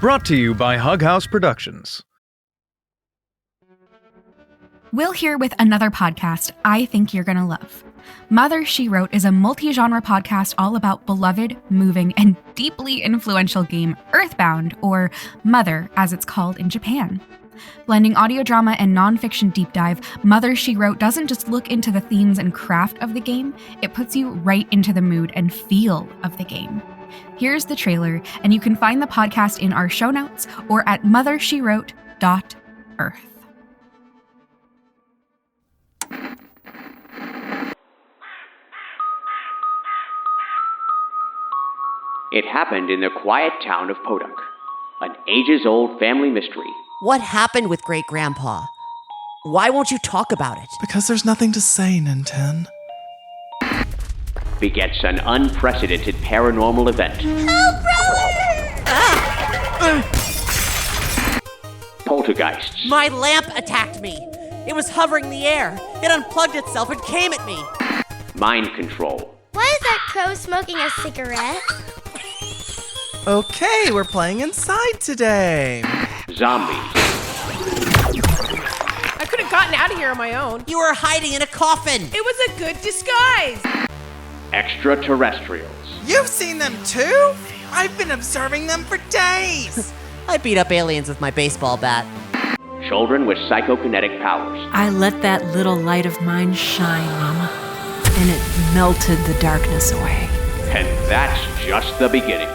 Brought to you by Hug House Productions. Will here with another podcast I think you're gonna love. Mother, She Wrote is a multi-genre podcast all about beloved, moving, and deeply influential game Earthbound, or Mother as it's called in Japan. Blending audio drama and nonfiction deep dive, Mother, She Wrote doesn't just look into the themes and craft of the game, it puts you right into the mood and feel of the game. Here's the trailer, and you can find the podcast in our show notes or at mothershewrote.earth. It happened in the quiet town of Podunk, an ages-old family mystery. What happened with Great-Grandpa? Why won't you talk about it? Because there's nothing to say, Ninten. Begets an unprecedented paranormal event. Help, brother! Poltergeists. My lamp attacked me. It was hovering in the air. It unplugged itself and came at me. Mind control. Why is that crow smoking a cigarette? Okay, we're playing inside today. Zombies. I could have gotten out of here on my own. You were hiding in a coffin. It was a good disguise. Extraterrestrials. You've seen them too? I've been observing them for days. I beat up aliens with my baseball bat. Children with psychokinetic powers. I let that little light of mine shine, Mama, and it melted the darkness away. And that's just the beginning.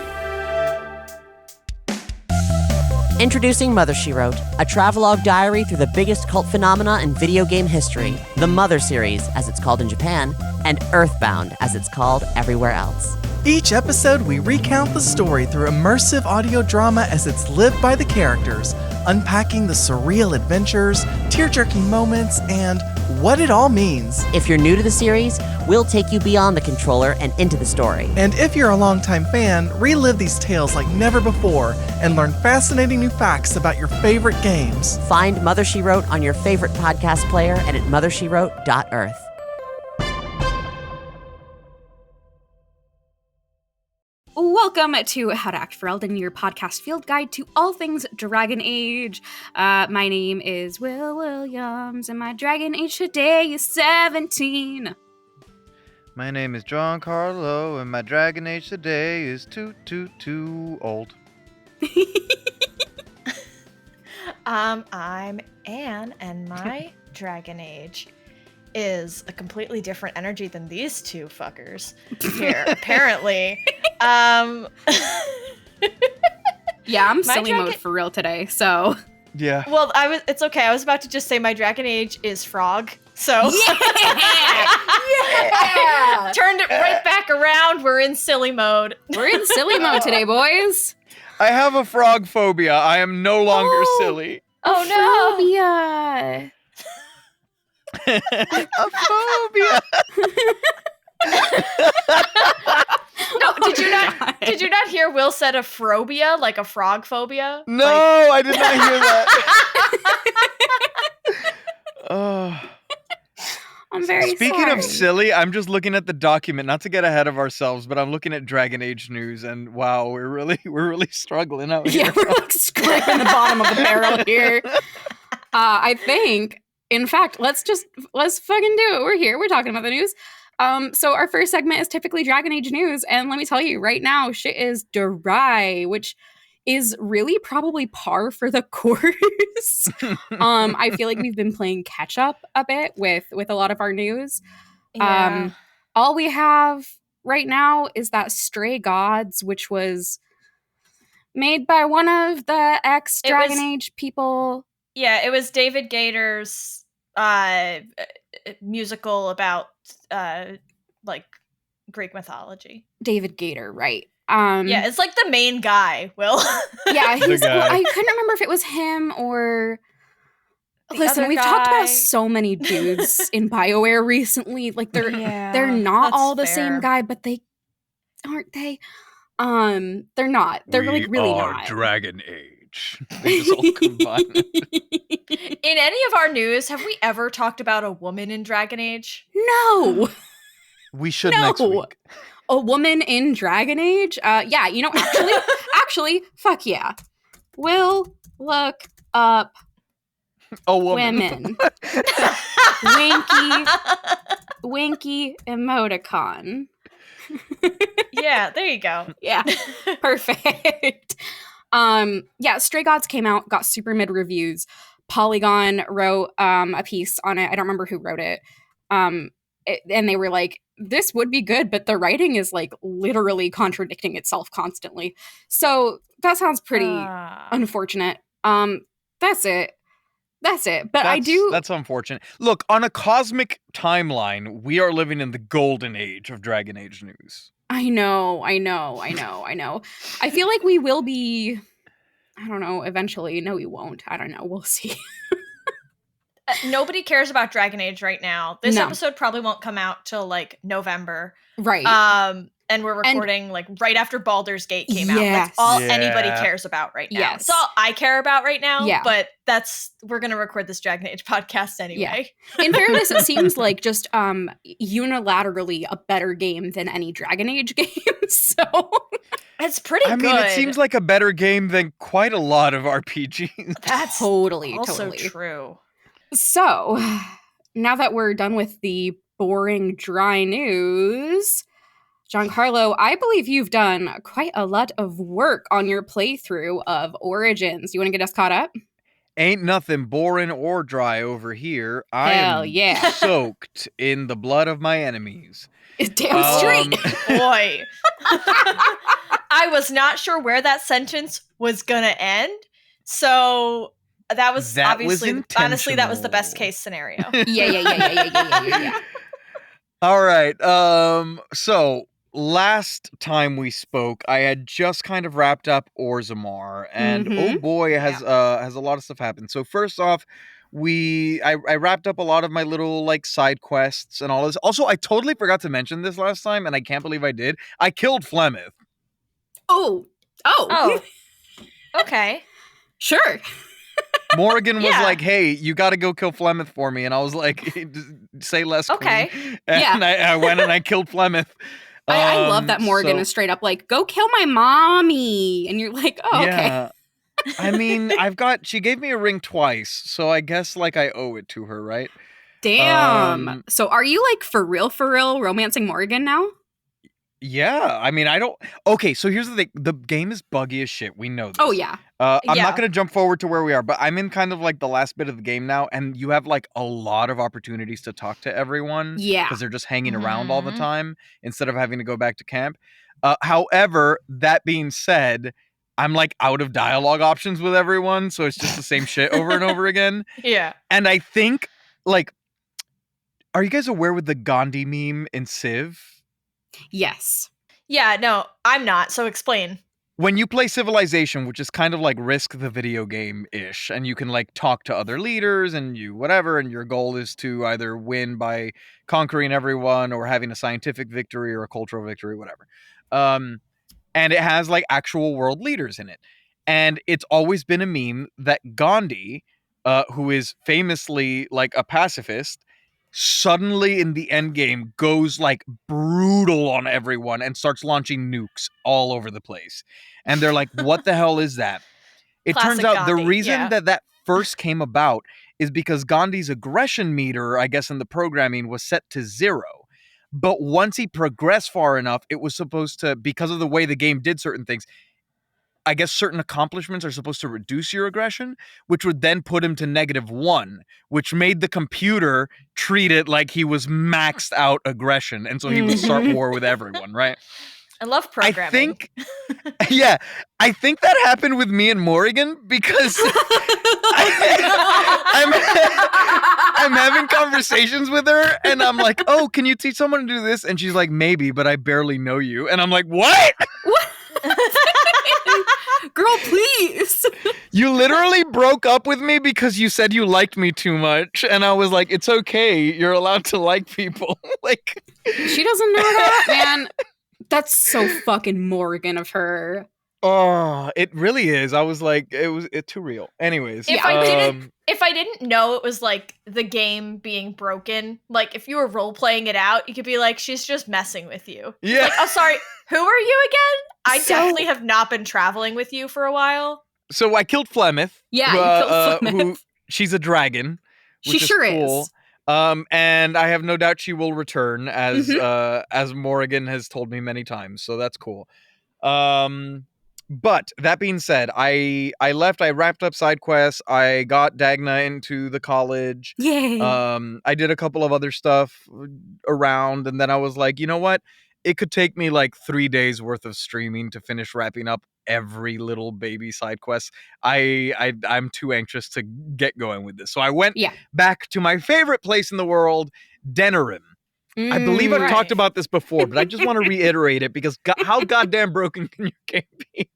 Introducing Mother, She Wrote, a travelogue diary through the biggest cult phenomena in video game history, the Mother series, as it's called in Japan, and Earthbound, as it's called everywhere else. Each episode, we recount the story through immersive audio drama as it's lived by the characters, unpacking the surreal adventures, tear-jerking moments, and what it all means. If you're new to the series, we'll take you beyond the controller and into the story. And if you're a longtime fan, relive these tales like never before and learn fascinating new facts about your favorite games. Find Mother, She Wrote on your favorite podcast player and at mothershewrote.earth. Welcome to How to Act Fereldan, your podcast field guide to all things Dragon Age. My name is Will Williams, and my Dragon Age today is 17. My name is Giancarlo, and my Dragon Age today is too old. I'm Anne, and my Dragon Age is a completely different energy than these two fuckers here, apparently. Yeah, I'm silly mode for real today, so. Yeah. Well, it's okay. I was about to just say my Dragon Age is frog, so. Yeah! Turned it right back around. We're in silly mode. We're in silly mode today, boys. I have a frog phobia. I am no longer silly. Oh, no. Phobia. A phobia. No, did you not hear Will said a phobia, like a frog phobia? No, I did not hear that. I'm very Speaking sorry. of silly, I'm just looking at the document, not to get ahead of ourselves, but I'm looking at Dragon Age news, and wow, we're really struggling out here. Yeah, we're like scraping the bottom of the barrel here. I think, in fact, let's fucking do it. We're here. We're talking about the news. So our first segment is typically Dragon Age news, and let me tell you, right now, shit is dry, which is really probably par for the course. I feel like we've been playing catch up a bit with a lot of our news. Yeah. All we have right now is that Stray Gods, which was made by one of the ex-Dragon Age people. Yeah, it was David Gator's musical about like Greek mythology. David Gator, right? Yeah, it's like the main guy, Will. Yeah, The guy. I couldn't remember if it was him or. The Listen, other we've talked guy. about so many dudes in BioWare recently. Like they're not that's all the fair. same guy, but they aren't they? They're not. They're like really not. Dragon Age. They just all combine. In any of our news, have we ever talked about a woman in Dragon Age? No. We should next week. A woman in Dragon Age? Yeah, actually, fuck yeah. will look up A woman. women. Winky emoticon. Yeah, there you go. Yeah, perfect. Stray Gods came out, got super mid reviews. Polygon wrote a piece on it. I don't remember who wrote it. And they were like, this would be good, but the writing is like literally contradicting itself constantly. So that sounds pretty unfortunate. That's it. But That's unfortunate. Look, on a cosmic timeline, we are living in the golden age of Dragon Age news. I know. I feel like we will be, I don't know, eventually. No, we won't. I don't know. We'll see. Nobody cares about Dragon Age right now. This No. episode probably won't come out till like November. Right. And we're recording like right after Baldur's Gate came out. Yes. That's all Yeah. anybody cares about right now. Yes. It's all I care about right now. Yeah. But we're gonna record this Dragon Age podcast anyway. In fairness, it seems like just unilaterally a better game than any Dragon Age game. So It's pretty good. I mean, it seems like a better game than quite a lot of RPGs. That's totally true. So now that we're done with the boring, dry news, Giancarlo, I believe you've done quite a lot of work on your playthrough of Origins. You want to get us caught up? Ain't nothing boring or dry over here. I Hell am yeah. soaked in the blood of my enemies. Damn straight. Boy. I was not sure where that sentence was gonna end. So that was obviously, honestly, that was the best case scenario. Yeah. All right. So last time we spoke, I had just kind of wrapped up Orzammar, and oh boy, has a lot of stuff happened. So first off, I wrapped up a lot of my little like side quests and all this. Also, I totally forgot to mention this last time, and I can't believe I did. I killed Flemeth. Oh. Okay. Sure. Morgan was Yeah. like, "Hey, you got to go kill Flemeth for me," and I was like, "Say less, Okay. Queen." And I went and I killed Flemeth. I love that Morgan is straight up like, go kill my mommy. And you're like, oh, okay. Yeah. I mean, she gave me a ring twice, so I guess like I owe it to her, right? Damn. So are you like for real romancing Morgan now? Yeah, I mean, okay, so here's the thing. The game is buggy as shit. We know this. Oh, yeah. I'm Yeah. not going to jump forward to where we are, but I'm in kind of like the last bit of the game now, and you have like a lot of opportunities to talk to everyone. Yeah. Because they're just hanging around all the time instead of having to go back to camp. However, that being said, I'm like out of dialogue options with everyone, so it's just the same shit over and over again. Yeah. And I think, like, are you guys aware with the Gandhi meme in Civ? Yes. Yeah, no, I'm not. So explain. When you play Civilization, which is kind of like Risk the video game-ish, and you can like talk to other leaders and you whatever, and your goal is to either win by conquering everyone or having a scientific victory or a cultural victory, whatever. And it has like actual world leaders in it. And it's always been a meme that Gandhi, who is famously like a pacifist, suddenly in the end game goes like brutal on everyone and starts launching nukes all over the place. And they're like, what the hell is that? It Classic turns out Gandhi, the reason yeah. that first came about is because Gandhi's aggression meter, I guess in the programming, was set to 0. But once he progressed far enough, it was supposed to, because of the way the game did certain things, I guess certain accomplishments are supposed to reduce your aggression, which would then put him to -1, which made the computer treat it like he was maxed out aggression. And so he would start war with everyone, right? I love programming. I think that happened with me and Morrigan because I'm having conversations with her and I'm like, oh, can you teach someone to do this? And she's like, maybe, but I barely know you. And I'm like, what? Girl, please. You literally broke up with me because you said you liked me too much. And I was like, it's okay. You're allowed to like people. Like, She doesn't know that, man. That's so fucking Morgan of her. oh, it really is. I was like, it's too real. Anyways. If I didn't know it was like the game being broken, like if you were role playing it out, you could be like, she's just messing with you. Yeah. Like, oh, sorry, who are you again? I So- definitely have not been traveling with you for a while. So I killed Flemeth. Yeah, you killed Flemeth. She's a dragon. Which She sure cool. is. And I have no doubt she will return as Morrigan has told me many times. So that's cool. But that being said, I left. I wrapped up side quests. I got Dagna into the college. Yay! I did a couple of other stuff around, and then I was like, you know what? It could take me like 3 days worth of streaming to finish wrapping up every little baby side quest. I'm too anxious to get going with this. So I went back to my favorite place in the world, Denerim. I believe I've talked about this before, but I just want to reiterate it because how goddamn broken can your game be?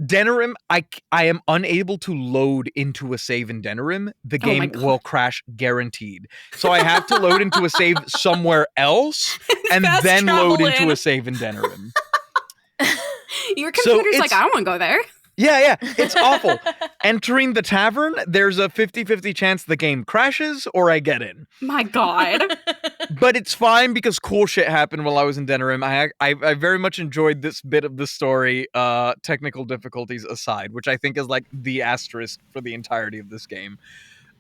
Denerim, I am unable to load into a save in Denerim. The game will crash guaranteed. So I have to load into a save somewhere else and then load into a save in Denerim. Your computer's like, I don't want to go there. Yeah, it's awful. Entering the tavern, there's a 50-50 chance the game crashes or I get in. My God. But it's fine because cool shit happened while I was in Denerim. I very much enjoyed this bit of the story, technical difficulties aside, which I think is like the asterisk for the entirety of this game.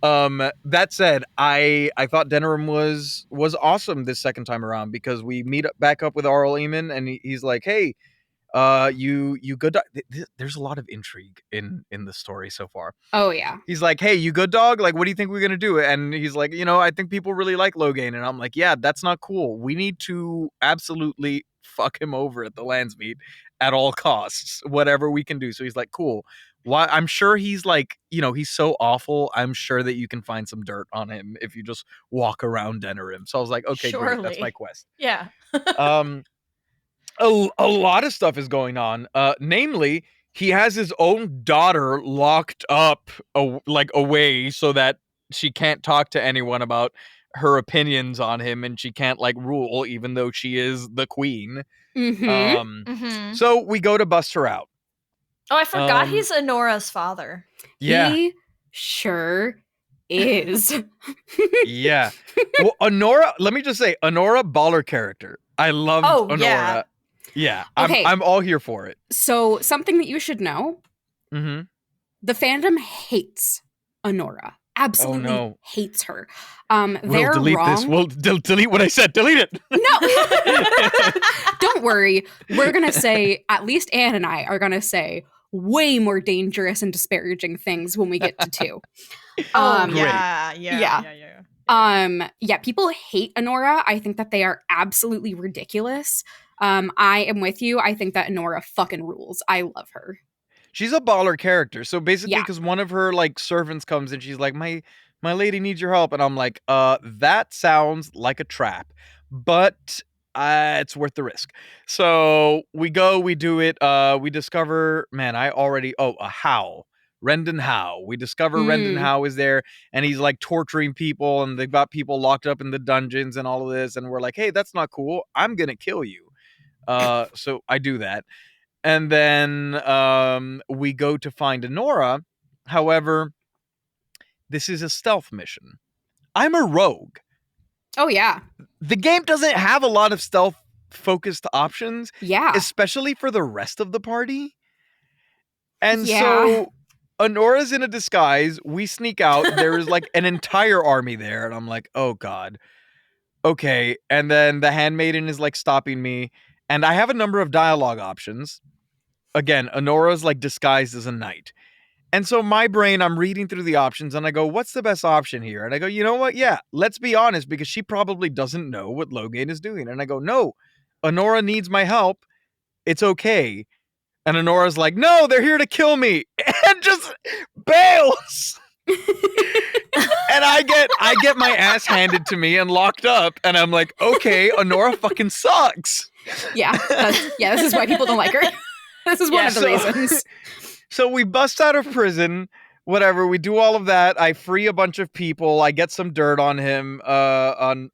That said, I thought Denerim was awesome this second time around because we meet back up with Arl Eamon and he's like, hey, you good dog. There's a lot of intrigue in the story so far. Oh yeah. He's like, hey, you good dog? Like, what do you think we're gonna do? And he's like, I think people really like Logain. And I'm like, yeah, that's not cool. We need to absolutely fuck him over at the Landsmeet at all costs, whatever we can do. So he's like, cool. Why? I'm sure he's like, he's so awful. I'm sure that you can find some dirt on him if you just walk around Denerim. So I was like, okay, great, that's my quest. Yeah. A lot of stuff is going on. Namely, he has his own daughter locked up, away, so that she can't talk to anyone about her opinions on him, and she can't rule, even though she is the queen. So we go to bust her out. Oh, I forgot he's Honora's father. Yeah, he sure is. Yeah. Well, Honora. Let me just say, Honora, baller character. I love Honora. Yeah. Yeah, Okay. I'm all here for it. So something that you should know, the fandom hates Honora. Absolutely hates her. We'll delete wrong. this. We'll delete what I said. Delete it. No. Don't worry. We're going to say, at least Anne and I are going to say way more dangerous and disparaging things when we get to 2. Yeah. People hate Honora. I think that they are absolutely ridiculous. I am with you. I think that Honora fucking rules. I love her. She's a baller character. So basically, because one of her servants comes and she's like, my lady needs your help. And I'm like, that sounds like a trap, but it's worth the risk. So we go, we do it. We discover, a Howe. Rendon Howe. We discover Rendon Howe is there and he's torturing people and they've got people locked up in the dungeons and all of this. And we're like, hey, that's not cool. I'm going to kill you. So I do that. And then we go to find Honora. However, this is a stealth mission. I'm a rogue. Oh, yeah. The game doesn't have a lot of stealth-focused options. Yeah. Especially for the rest of the party. And so Honora's in a disguise. We sneak out. There is an entire army there. And I'm like, oh, God. Okay. And then the handmaiden is stopping me. And I have a number of dialogue options. Again, Honora's disguised as a knight. And so my brain, I'm reading through the options and I go, what's the best option here? And I go, you know what? Yeah, let's be honest, because she probably doesn't know what Logain is doing. And I go, no, Honora needs my help. It's okay. And Honora's like, no, they're here to kill me. And just bails. And I get my ass handed to me and locked up. And I'm like, okay, Honora fucking sucks. Yeah. This is why people don't like her. This is one of the reasons. So we bust out of prison, whatever. We do all of that. I free a bunch of people. I get some dirt on him, on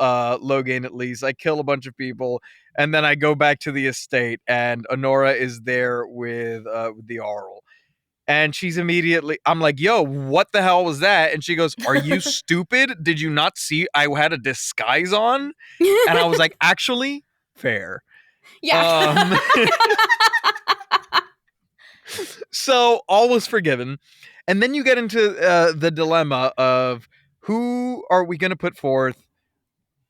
Logain at least. I kill a bunch of people. And then I go back to the estate and Honora is there with the Arl. And she's immediately, I'm like, yo, what the hell was that? And she goes, are you stupid? Did you not see I had a disguise on? And I was like, actually, fair. Yeah. So all was forgiven. And then you get into the dilemma of who are we going to put forth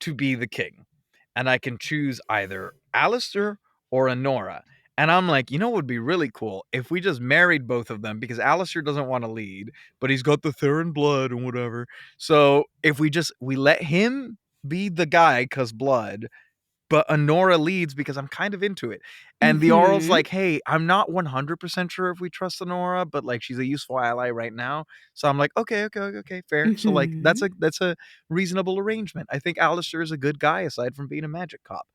to be the king? And I can choose either Alistair or Honora. And I'm like, you know what would be really cool? If we just married both of them, because Alistair doesn't want to lead, but he's got the Theron blood and whatever. So if we let him be the guy, cause blood, but Honora leads because I'm kind of into it. And the Arl's like, hey, I'm not 100% sure if we trust Honora, but like she's a useful ally right now. So I'm like, okay, fair. So like that's a reasonable arrangement. I think Alistair is a good guy aside from being a magic cop.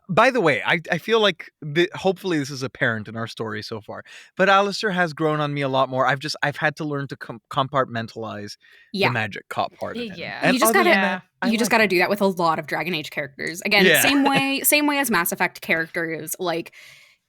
By the way, I feel like hopefully this is apparent in our story so far, but Alistair has grown on me a lot more. I've had to learn to compartmentalize the magic cop part of him. Yeah. And You just other gotta than that, I you just like got to him. do that with a lot of Dragon Age characters. Again, Yeah. same way as Mass Effect characters, like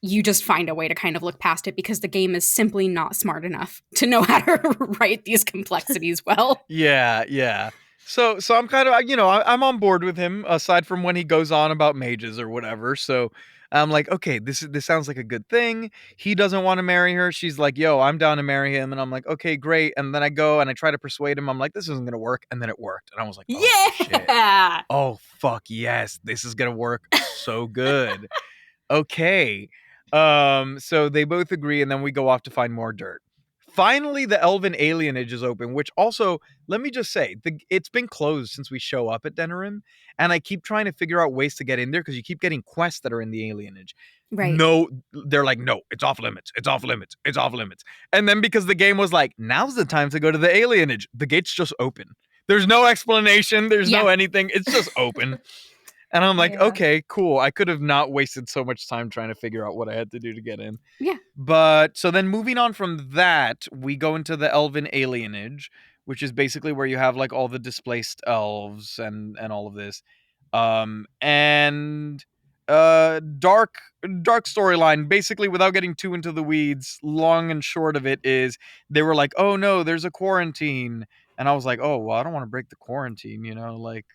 you just find a way to kind of look past it because the game is simply not smart enough to know how to write these complexities well. Yeah. So I'm kind of, I'm on board with him aside from when he goes on about mages or whatever. So I'm like, okay, this sounds like a good thing. He doesn't want to marry her. She's like, yo, I'm down to marry him. And I'm like, okay, great. And then I go and I try to persuade him. I'm like, this isn't going to work. And then it worked. And I was like, oh, shit. Oh, fuck, yes. This is going to work so good. Okay. So they both agree, and then we go off to find more dirt. Finally, the Elven alienage is open, which also, let me just say, it's been closed since we show up at Denerim, and I keep trying to figure out ways to get in there because you keep getting quests that are in the alienage. Right. No, they're like, no, it's off limits. It's off limits. It's off limits. And then because the game was like, now's the time to go to the alienage, the gate's just open. There's no explanation. There's no anything. It's just open. And I'm like, okay, cool. I could have not wasted so much time trying to figure out what I had to do to get in. Yeah. But so then moving on from that, we go into the Elven alienage, which is basically where you have like all the displaced elves and all of this. And dark storyline, basically without getting too into the weeds, long and short of it is they were like, oh no, there's a quarantine. And I was like, oh, well, I don't want to break the quarantine, like...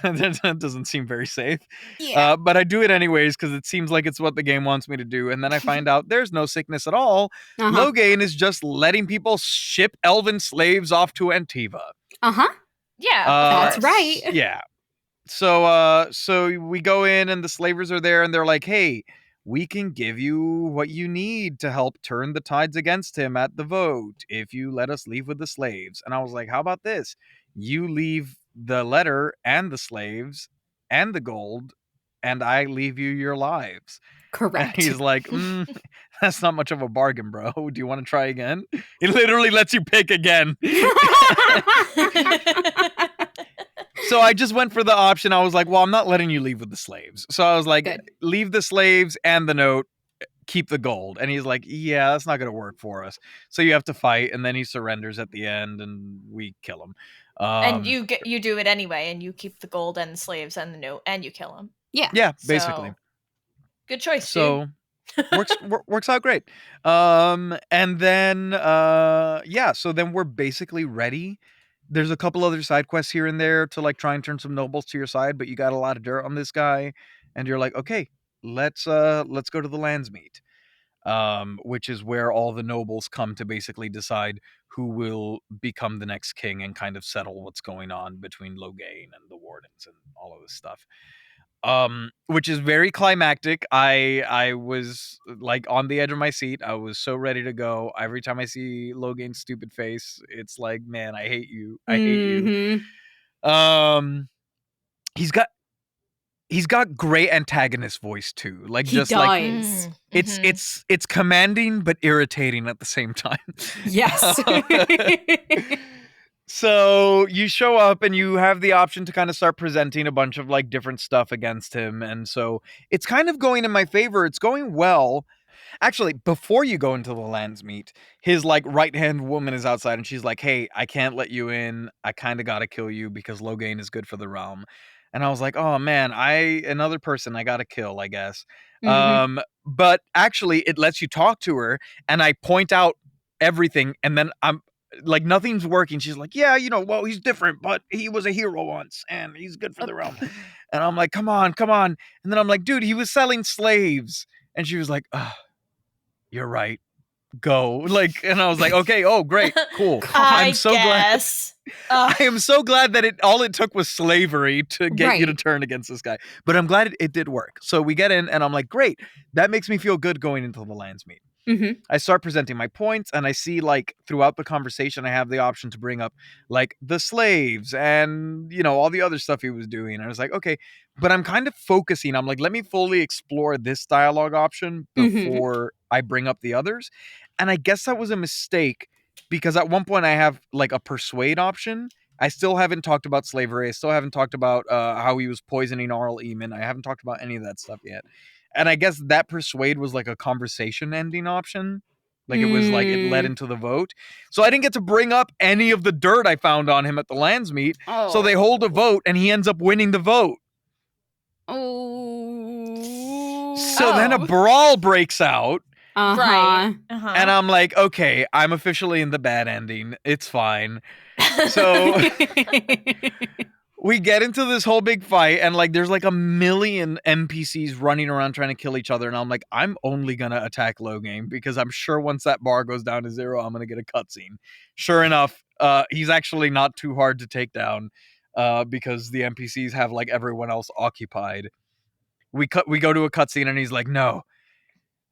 that doesn't seem very safe. Yeah. But I do it anyways because it seems like it's what the game wants me to do. And then I find out there's no sickness at all. Loghain is just letting people ship elven slaves off to Antiva. Yeah, that's right. Yeah. So we go in and the slavers are there and they're like, hey, we can give you what you need to help turn the tides against him at the vote if you let us leave with the slaves. And I was like, how about this? You leave the letter and the slaves and the gold, and I leave you your lives. Correct. And he's like, that's not much of a bargain, bro. Do you want to try again? He literally lets you pick again. So I just went for the option. I was like, well, I'm not letting you leave with the slaves. So I was like, leave the slaves and the note, keep the gold. And he's like, yeah, that's not going to work for us. So you have to fight. And then he surrenders at the end and we kill him. And you do it anyway, and you keep the gold and the slaves and the note, and you kill him. Yeah, basically. So, good choice. So works out great. And then so then we're basically ready. There's a couple other side quests here and there to like try and turn some nobles to your side, but you got a lot of dirt on this guy, and you're like, okay, let's go to the Landsmeet. Which is where all the nobles come to basically decide who will become the next king and kind of settle what's going on between Loghain and the wardens and all of this stuff. Which is very climactic. I was like on the edge of my seat. I was so ready to go. Every time I see Loghain's stupid face, it's like, man, I hate you. I hate you. He's got great antagonist voice too. Like he just does. Like it's commanding but irritating at the same time. Yes. So you show up and you have the option to kind of start presenting a bunch of like different stuff against him. And so it's kind of going in my favor. It's going well. Actually, before you go into the Landsmeet, his like right-hand woman is outside and she's like, hey, I can't let you in. I kind of got to kill you because Loghain is good for the realm. And I was like, oh man, another person I got to kill, I guess. But actually it lets you talk to her and I point out everything and then I'm like, nothing's working. She's like, yeah, well, he's different, but he was a hero once and he's good for the realm. And I'm like, come on. And then I'm like, dude, he was selling slaves. And she was like, you're right. Go. Like, and I was like, okay, oh, great, cool. I'm so glad. I am so glad that all it took was slavery to get you to turn against this guy. But I'm glad it did work. So we get in and I'm like, great. That makes me feel good going into the lands meet. Mm-hmm. I start presenting my points and I see like throughout the conversation, I have the option to bring up like the slaves and, you know, all the other stuff he was doing. And I was like, okay, but I'm kind of focusing. I'm like, let me fully explore this dialogue option before I bring up the others. And I guess that was a mistake because at one point I have like a persuade option. I still haven't talked about slavery. I still haven't talked about how he was poisoning Arl Eamon. I haven't talked about any of that stuff yet. And I guess that persuade was like a conversation ending option. Like it was like it led into the vote. So I didn't get to bring up any of the dirt I found on him at the lands meet. Oh. So they hold a vote and he ends up winning the vote. Oh. So then a brawl breaks out. Right. And I'm like, okay, I'm officially in the bad ending. It's fine. So we get into this whole big fight and like there's like a million NPCs running around trying to kill each other. And I'm like, I'm only going to attack low game because I'm sure once that bar goes down to 0, I'm going to get a cutscene. Sure enough, he's actually not too hard to take down because the NPCs have like everyone else occupied. We go to a cutscene and he's like, no.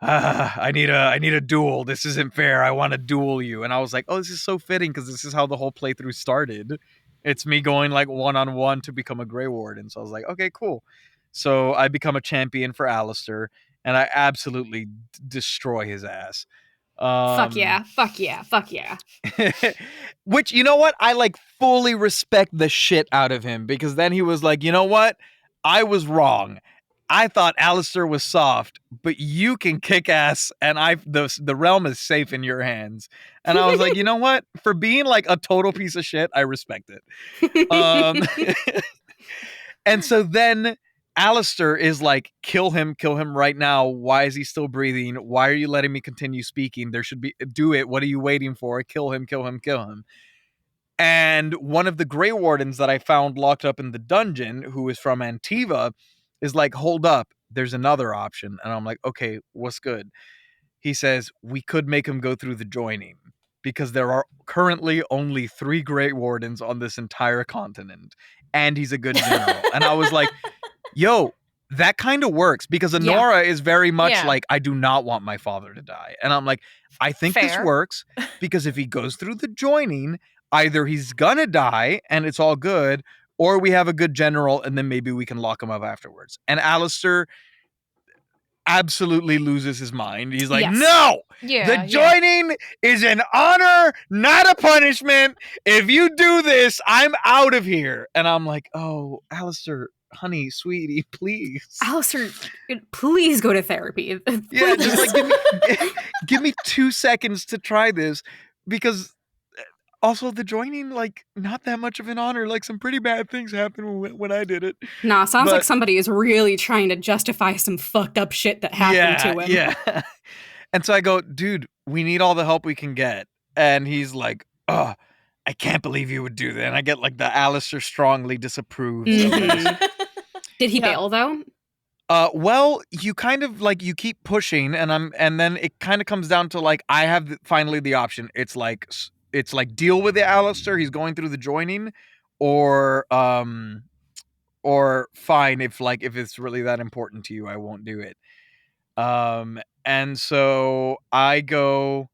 I need a duel. This isn't fair. I want to duel you. And I was like, oh, this is so fitting because this is how the whole playthrough started. It's me going like 1-on-1 to become a Grey Warden. So I was like, okay, cool. So I become a champion for Alistair and I absolutely destroy his ass. Fuck yeah. Which, you know what? I like fully respect the shit out of him because then he was like, you know what? I was wrong. I thought Alistair was soft, but you can kick ass and the realm is safe in your hands. And I was like, you know what? For being like a total piece of shit, I respect it. And so then Alistair is like, kill him right now. Why is he still breathing? Why are you letting me continue speaking? Do it. What are you waiting for? Kill him. And one of the Grey Wardens that I found locked up in the dungeon, who is from Antiva, is like, hold up, there's another option. And I'm like, okay, what's good? He says, we could make him go through the joining because there are currently only 3 Grey Wardens on this entire continent. And he's a good general. And I was like, yo, that kind of works because Honora is very much like, I do not want my father to die. And I'm like, I think this works because if he goes through the joining, either he's gonna die and it's all good, or we have a good general and then maybe we can lock him up afterwards. And Alistair absolutely loses his mind. He's like, no, the joining is an honor, not a punishment. If you do this, I'm out of here. And I'm like, oh, Alistair, honey, sweetie, please. Alistair, please go to therapy. Yeah, just like give me 2 seconds to try this because also the joining, like, not that much of an honor. Like, some pretty bad things happened when I did it. Nah, sounds like somebody is really trying to justify some fucked up shit that happened to him. Yeah. And so I go, dude, we need all the help we can get. And he's like, oh, I can't believe you would do that. And I get like the Alistair strongly disapproves of this. Did he bail though? Well, you kind of like, you keep pushing and then it kind of comes down to like, I have finally the option. It's like deal with the Alistair, he's going through the joining, or fine, if it's really that important to you, I won't do it. And so I go,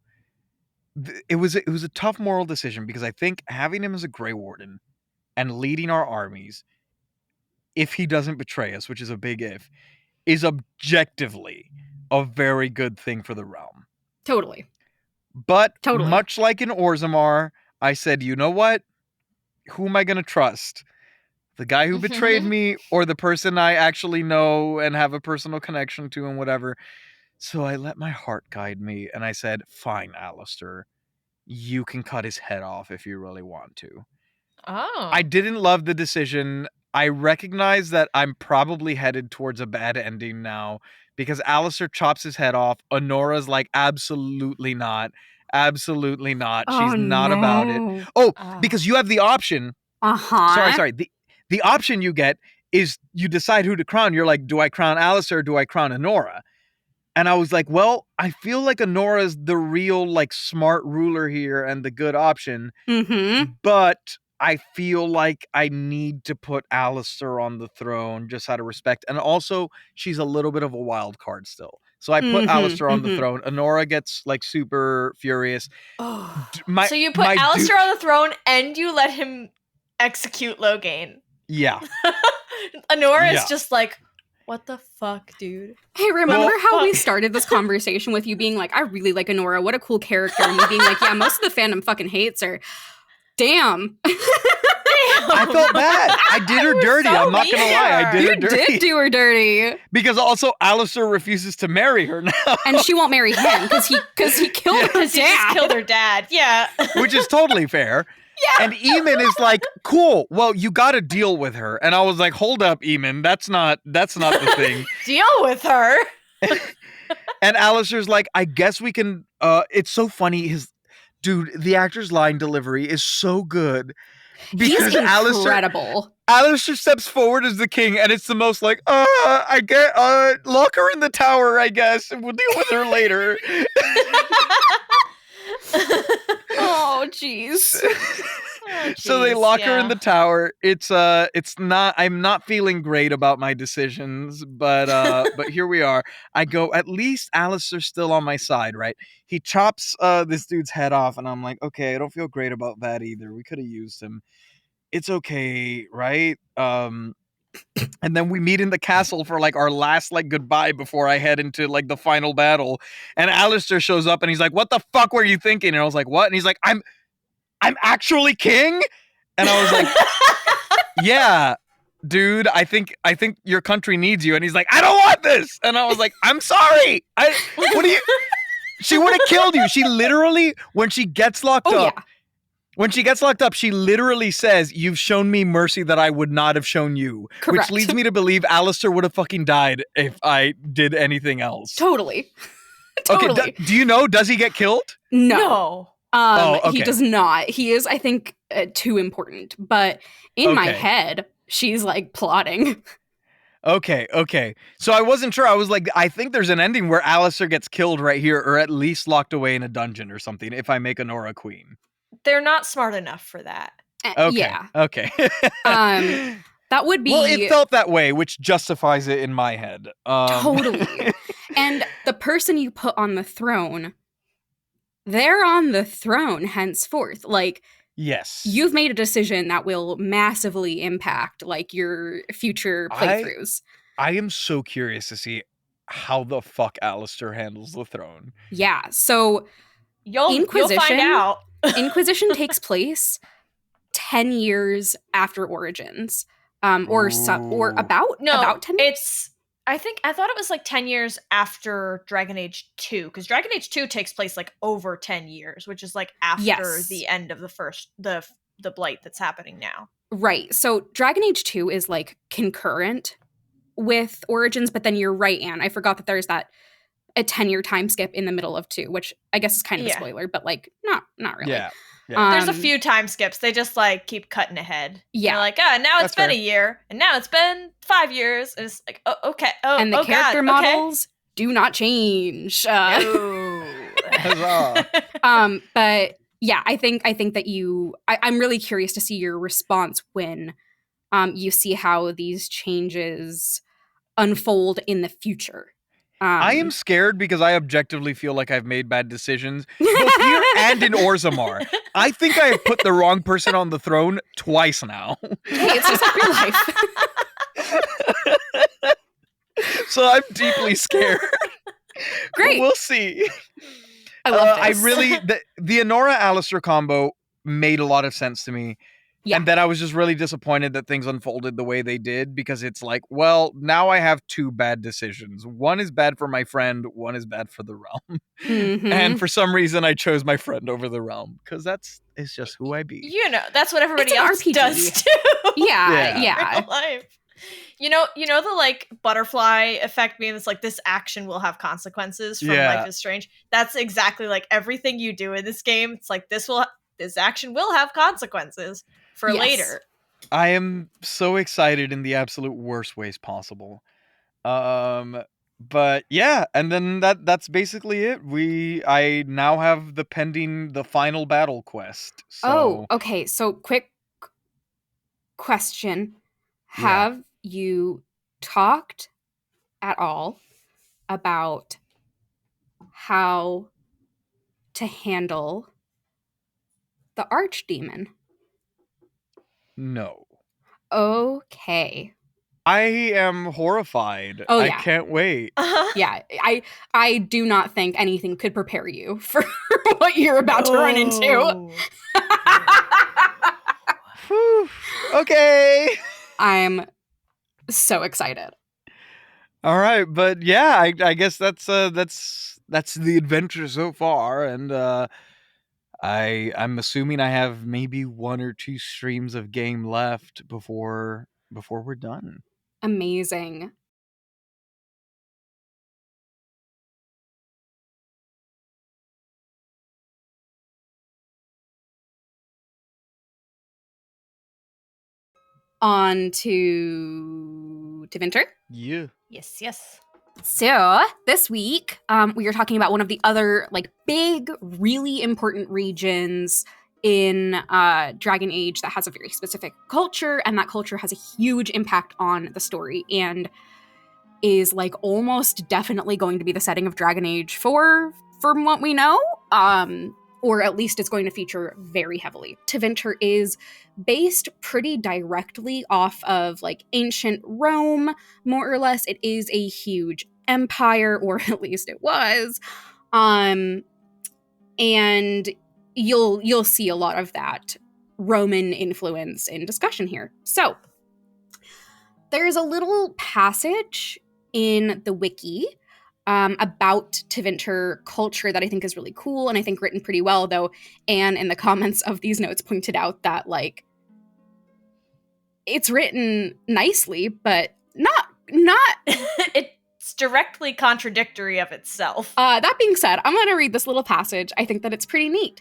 it was a tough moral decision because I think having him as a Grey Warden and leading our armies, if he doesn't betray us, which is a big if, is objectively a very good thing for the realm. Totally. But much like in Orzammar, I said, you know what? Who am I going to trust? The guy who betrayed me or the person I actually know and have a personal connection to and whatever? So I let my heart guide me and I said, fine, Alistair, you can cut his head off if you really want to. Oh. I didn't love the decision. I recognize that I'm probably headed towards a bad ending now because Alistair chops his head off. Honora's like, absolutely not. Absolutely not. Oh, she's not about it. Oh, because you have the option. Sorry. The option you get is you decide who to crown. You're like, do I crown Alistair or do I crown Honora? And I was like, well, I feel like Honora's the real, like, smart ruler here and the good option. Mm-hmm. But I feel like I need to put Alistair on the throne just out of respect. And also, she's a little bit of a wild card still. So I put Alistair on the throne. Honora gets, like, super furious. Oh. So you put Alistair on the throne and you let him execute Loghain. Yeah. Honora is just like, what the fuck, dude? Hey, remember how we started this conversation with you being like, I really like Honora, what a cool character, and me being like, yeah, most of the fandom fucking hates her. Damn. I felt bad. I did her dirty. I'm not going to lie. I did her dirty. You did do her dirty. Because also Alistair refuses to marry her now. And she won't marry him because he killed her dad. He just killed her dad. Yeah. Which is totally fair. Yeah. And Eamon is like, cool, well, you got to deal with her. And I was like, hold up, Eamon. That's not the thing. Deal with her. And Alistair's like, I guess we can, it's so funny. Dude, the actor's line delivery is so good. Because He's incredible. Alistair steps forward as the king, and it's the most like, I get, lock her in the tower, I guess, and we'll deal with her later. Oh, jeez. So they lock her in the tower. It's not, I'm not feeling great about my decisions, but here we are. I go, at least Alistair's still on my side, right? He chops this dude's head off, and I'm like, okay, I don't feel great about that either. We could have used him. It's okay, right? And then we meet in the castle for like our last like goodbye before I head into like the final battle. And Alistair shows up and he's like, what the fuck were you thinking? And I was like, what? And he's like, I'm actually king? And I was like, yeah, dude, I think your country needs you. And he's like, I don't want this. And I was like, I'm sorry. She would have killed you. She literally, when she gets locked up, when she gets locked up, she literally says, you've shown me mercy that I would not have shown you. Correct. Which leads me to believe Alistair would have fucking died if I did anything else. Totally. Okay, do you know, does he get killed? No. Okay. He does not. He is, I think, too important. But in my head, she's like plotting. Okay. So I wasn't sure. I was like, I think there's an ending where Alistair gets killed right here, or at least locked away in a dungeon or something, if I make Honora queen. They're not smart enough for that. Okay. Yeah. Okay. That would be... Well, it felt that way, which justifies it in my head. Totally. And the person you put on the throne, they're on the throne henceforth. Like, yes, you've made a decision that will massively impact like your future playthroughs. I am so curious to see how the fuck Alistair handles the throne. Yeah. So you'll find out. Inquisition takes place 10 years after Origins. Or about 10 years? I thought it was like 10 years after Dragon Age 2, because Dragon Age 2 takes place like over 10 years, which is like after the end of the blight that's happening now. Right. So Dragon Age 2 is like concurrent with Origins, but then you're right, Anne. I forgot that there's a 10-year time skip in the middle of 2, which I guess is kind of a spoiler, but like not really. Yeah. There's a few time skips. They just like keep cutting ahead. Yeah. They're like, now it's been a year, and now it's been 5 years. And it's like, oh, okay. Oh, and the character models do not change. But yeah, I think that I'm really curious to see your response when you see how these changes unfold in the future. I am scared because I objectively feel like I've made bad decisions, both here and in Orzammar. I think I have put the wrong person on the throne twice now. Hey, it's just real life. So I'm deeply scared. Great. But we'll see. I love this. I really, the Honora Alistair combo made a lot of sense to me. Yeah. And then I was just really disappointed that things unfolded the way they did, because it's like, well, now I have two bad decisions. One is bad for my friend, one is bad for the realm. Mm-hmm. And for some reason, I chose my friend over the realm, because it's just who I be. You know, that's what everybody else RPG. does too. Yeah. In real life. You know the like butterfly effect being this like this action will have consequences from Life is Strange. That's exactly like everything you do in this game. It's like this action will have consequences for later. I am so excited in the absolute worst ways possible. But yeah, and then that's basically it. I now have the final battle quest. Oh, So okay. So quick question. yeah. Have you talked at all about how to handle the archdemon? No. Okay. I am horrified. Oh I yeah. can't wait. Yeah, I do not think anything could prepare you for what you're about to run into. Whew. Okay. I'm so excited. All right, but yeah, I guess that's the adventure so far, and I'm assuming I have maybe 1 or 2 streams of game left before we're done. Amazing. On to Tevinter. Yeah. Yes. So this week, we are talking about one of the other like big, really important regions in Dragon Age that has a very specific culture, and that culture has a huge impact on the story and is like almost definitely going to be the setting of Dragon Age 4 from what we know. Or at least it's going to feature very heavily. Tevinter is based pretty directly off of like ancient Rome, more or less. It is a huge empire, or at least it was. And you'll see a lot of that Roman influence in discussion here. So there's a little passage in the wiki about Tevinter culture that I think is really cool and I think written pretty well, though Anne in the comments of these notes pointed out that like it's written nicely, but not It's directly contradictory of itself. That being said, I'm going to read this little passage. I think that it's pretty neat.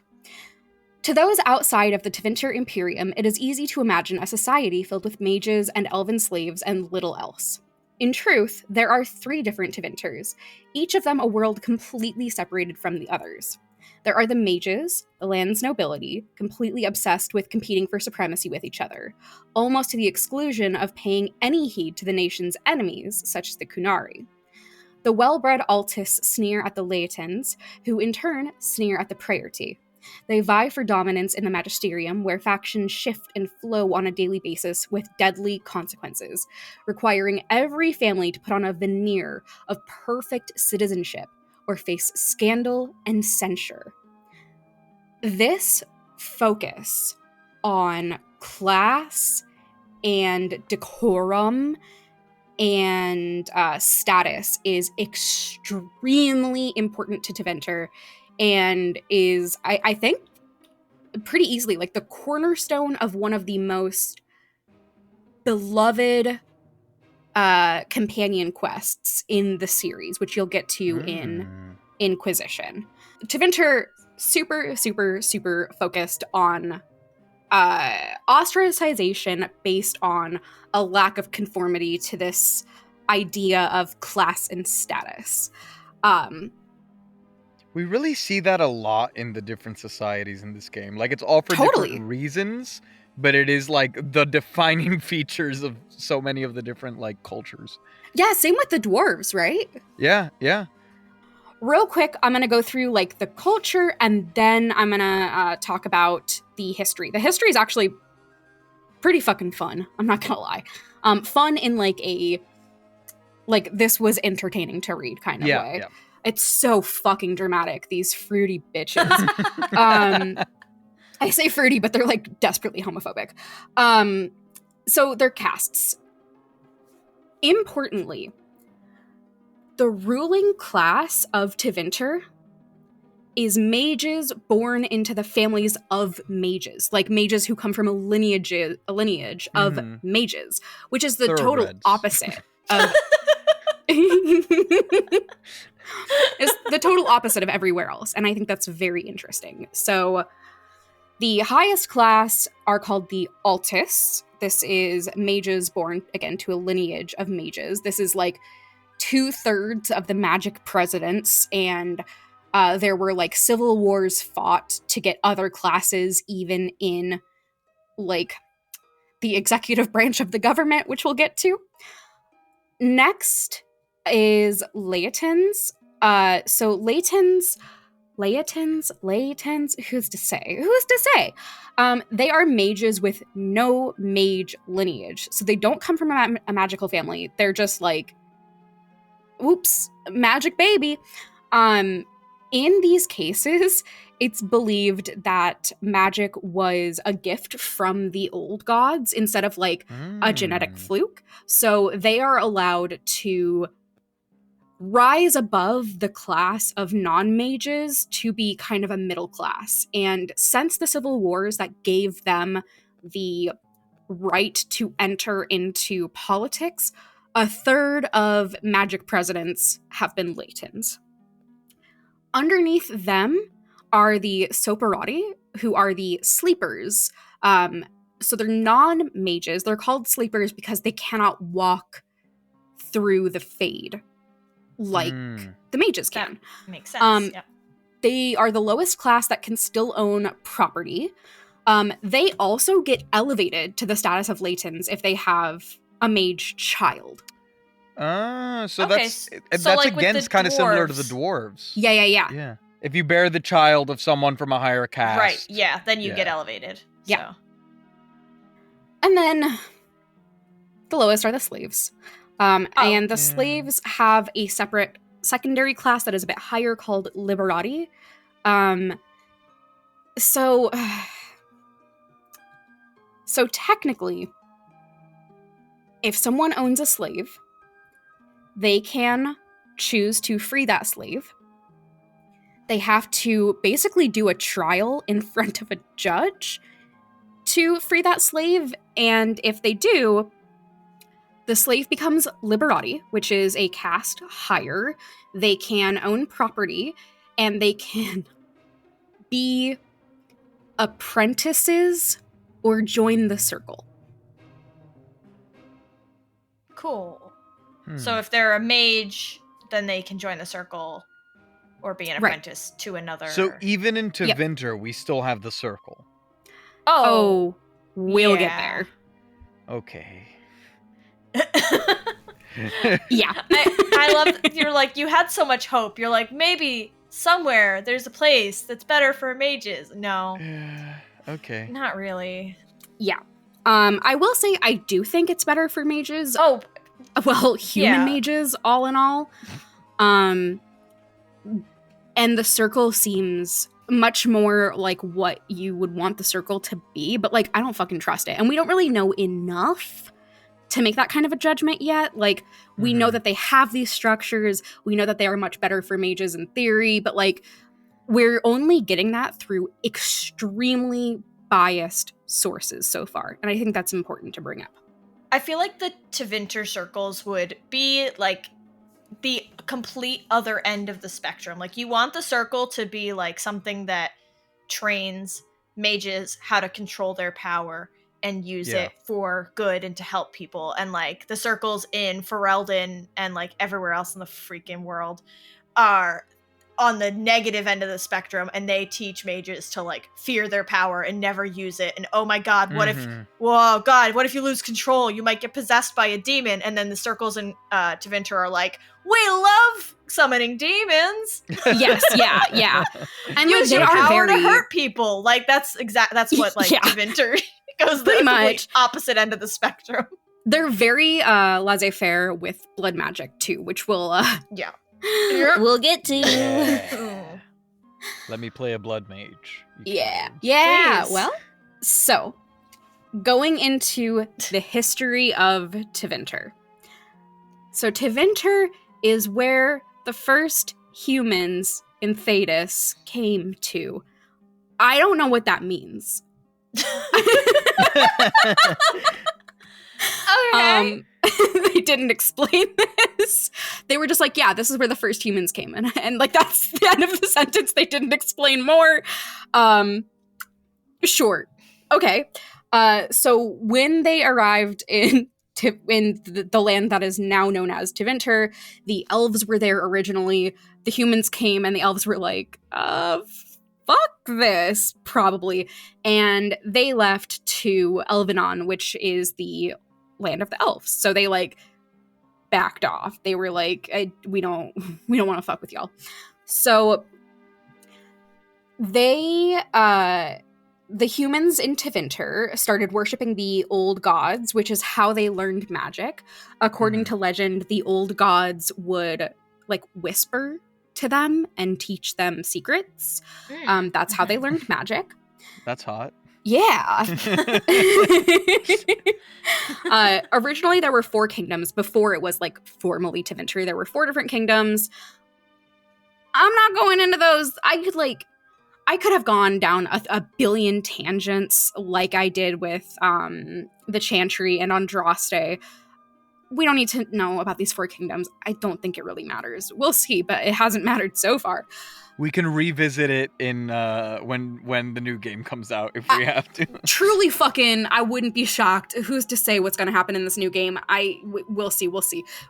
To those outside of the Tevinter Imperium, it is easy to imagine a society filled with mages and elven slaves and little else. In truth, there are 3 different Tevinters, each of them a world completely separated from the others. There are the mages, the land's nobility, completely obsessed with competing for supremacy with each other, almost to the exclusion of paying any heed to the nation's enemies, such as the Kunari. The well-bred Altis sneer at the Laetans, who in turn sneer at the Praetorty. They vie for dominance in the Magisterium, where factions shift and flow on a daily basis with deadly consequences, requiring every family to put on a veneer of perfect citizenship or face scandal and censure. This focus on class and decorum and status is extremely important to Tevinter, and is, I think, pretty easily like the cornerstone of one of the most beloved companion quests in the series, which you'll get to in Inquisition. Tevinter super, super, super focused on ostracization based on a lack of conformity to this idea of class and status. We really see that a lot in the different societies in this game. Like, it's all for different reasons, but it is like the defining features of so many of the different like cultures. Yeah, same with the dwarves, right? Yeah. Real quick, I'm going to go through like the culture, and then I'm going to talk about the history. The history is actually pretty fucking fun. I'm not going to lie. Fun in like a, like this was entertaining to read kind of way. Yeah. It's so fucking dramatic, these fruity bitches. I say fruity, but they're like desperately homophobic. So they're castes. Importantly, the ruling class of Tevinter is mages born into the families of mages, like mages who come from a lineage of mages, which is the total opposite of it's the total opposite of everywhere else, and I think that's very interesting. So the highest class are called the Altis. This is mages born, again, to a lineage of mages. This is like 2/3 of the magic presidents, and there were like civil wars fought to get other classes even in like the executive branch of the government, which we'll get to. Next is Laetans. So Laetans, who's to say? They are mages with no mage lineage. So they don't come from a magical family. They're just like, oops, magic baby. In these cases, it's believed that magic was a gift from the old gods instead of like a genetic fluke. So they are allowed to rise above the class of non-mages to be kind of a middle class. And since the civil wars that gave them the right to enter into politics, 1/3 of magic presidents have been Laetans. Underneath them are the Soparati, who are the sleepers. So they're non-mages. They're called sleepers because they cannot walk through the fade like the mages can. That makes sense. Yep. They are the lowest class that can still own property. They also get elevated to the status of Laetans if they have a mage child. So Okay, that's like with against the kind of similar to the dwarves. dwarves. Yeah. If you bear the child of someone from a higher caste. Right, yeah, then you get elevated. Yeah. So. And then the lowest are the slaves. And the slaves have a separate secondary class that is a bit higher called Liberati. So technically, if someone owns a slave, they can choose to free that slave. They have to basically do a trial in front of a judge to free that slave, and if they do, the slave becomes Liberati, which is a caste higher. They can own property, and they can be apprentices or join the circle. Cool. So if they're a mage, then they can join the circle or be an apprentice to another. So even in Tevinter, we still have the circle. Oh, we'll get there. Okay. Yeah. I love, you're like, you had so much hope. You're like, maybe somewhere there's a place that's better for mages. No. Okay. Not really. Yeah. I will say I do think it's better for mages. Oh. Well, human mages, all in all. And the circle seems much more like what you would want the circle to be, but like I don't fucking trust it. And we don't really know enough to make that kind of a judgment yet. Like we know that they have these structures, we know that they are much better for mages in theory, but like we're only getting that through extremely biased sources so far. And I think that's important to bring up. I feel like the Tevinter circles would be like the complete other end of the spectrum. Like you want the circle to be like something that trains mages how to control their power and use it for good and to help people. And like the circles in Fereldan and like everywhere else in the freaking world are on the negative end of the spectrum, and they teach mages to like fear their power and never use it. And oh my god, what if what if you lose control? You might get possessed by a demon. And then the circles in Tevinter are like, we love summoning demons. Yes, yeah. And use your power to hurt people. Like that's what like Tevinter goes the complete opposite end of the spectrum. They're very laissez-faire with blood magic too, which will we'll get to. Let me play a blood mage. Yeah. Please. Well, so going into the history of Tevinter. So Tevinter is where the first humans in Thedas came to. I don't know what that means. Okay. They didn't explain this. They were just like, yeah, this is where the first humans came in. And like, that's the end of the sentence. They didn't explain more. Sure. Okay. So when they arrived in in the land that is now known as Tevinter. The elves were there originally. The humans came and the elves were like, fuck this, probably. And they left to Elvenon, which is the land of the elves. So they like backed off. They were like, we don't want to fuck with y'all. So they the humans in Tevinter started worshiping the old gods, which is how they learned magic. According to legend, the old gods would like whisper to them and teach them secrets. That's how they learned magic. That's hot. Yeah. Originally, there were 4 kingdoms before it was like formally Tevinter. There were 4 different kingdoms. I'm not going into those. I could have gone down a billion tangents like I did with the Chantry and Andraste. We don't need to know about these 4 kingdoms. I don't think it really matters. We'll see, but it hasn't mattered so far. We can revisit it in when the new game comes out if we have to. Truly fucking, I wouldn't be shocked. Who's to say what's going to happen in this new game? We'll see.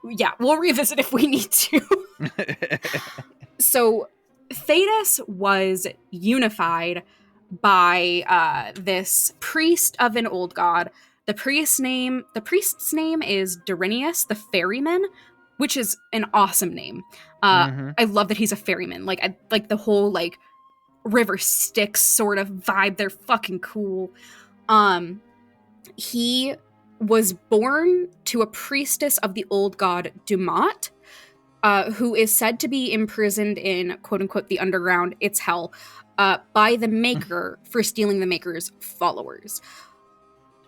Yeah, we'll revisit if we need to. So Thedas was unified by this priest of an old god. The priest's name is Dorinius, the ferryman, which is an awesome name. I love that he's a ferryman. I like the whole like River Styx sort of vibe. They're fucking cool. He was born to a priestess of the old god Dumat, who is said to be imprisoned in quote unquote the underground, it's hell, by the Maker for stealing the Maker's followers.